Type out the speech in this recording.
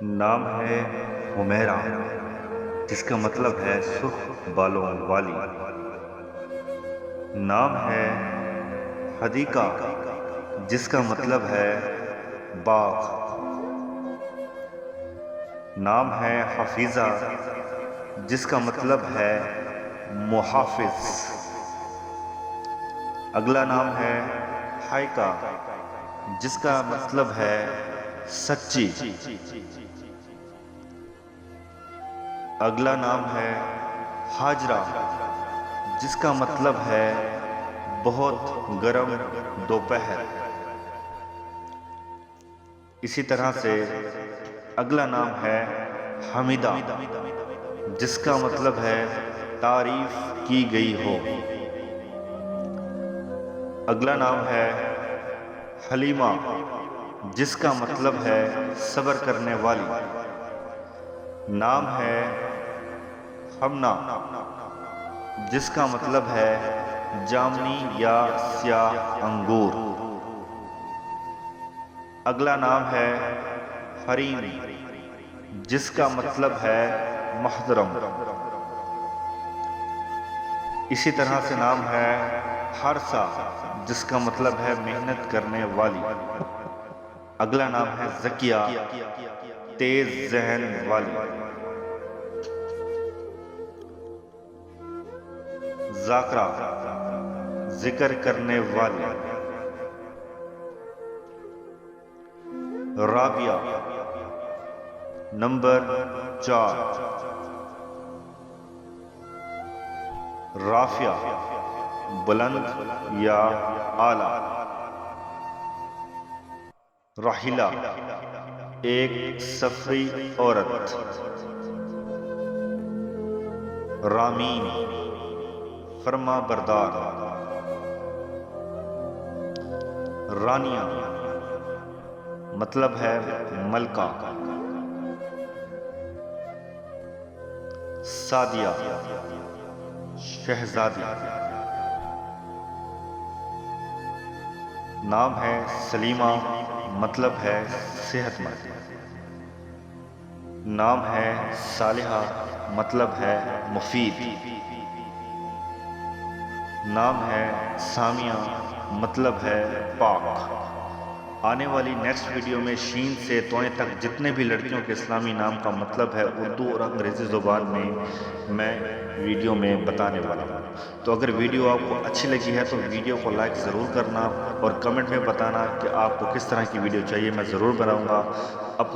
نام ہے حمیرہ، جس کا مطلب ہے سرخ بالوں والی۔ نام ہے حدیقہ، جس کا مطلب ہے باغ۔ نام ہے حفیظہ، جس کا مطلب ہے محافظ۔ اگلا نام ہے حائقہ، جس کا مطلب ہے سچی۔ اگلا نام ہے ہاجرہ، جس کا مطلب ہے بہت گرم دوپہر۔ اسی طرح سے اگلا نام ہے حمیدہ، جس کا مطلب ہے تعریف کی گئی ہو۔ اگلا نام ہے حلیمہ، جس کا مطلب ہے صبر کرنے والی۔ نام ہے حمنا، جس کا مطلب ہے جامنی یا سیاہ انگور۔ اگلا نام ہے حریم، جس کا مطلب ہے محترم۔ اسی طرح سے نام ہے حارثہ، جس کا مطلب ہے محنت کرنے والی۔ اگلا نام ہے ذکیہ، تیز ذہن والی۔ ذاکرہ، ذکر کرنے والی۔ رابعہ، نمبر 4۔ رافعہ، بلند یا اعلیٰ۔ راحلہ، ایک سفری عورت۔ رامین، فرما بردار۔ رانیہ، مطلب ہے ملکہ۔ سعدیہ، شہزادی۔ نام ہے سلیمہ، مطلب ہے صحت مند۔ نام ہے صالحہ، مطلب ہے مفید۔ نام ہے سامیہ، مطلب ہے پاک۔ آنے والی نیکسٹ ویڈیو میں شین سے توئیں تک جتنے بھی لڑکیوں کے اسلامی نام کا مطلب ہے اردو اور انگریزی زبان میں ویڈیو میں بتانے والا ہوں۔ تو اگر ویڈیو آپ کو اچھی لگی ہے تو ویڈیو کو لائک ضرور کرنا اور کمنٹ میں بتانا کہ آپ کو کس طرح کی ویڈیو چاہیے، میں ضرور بناؤں گا۔ اپنا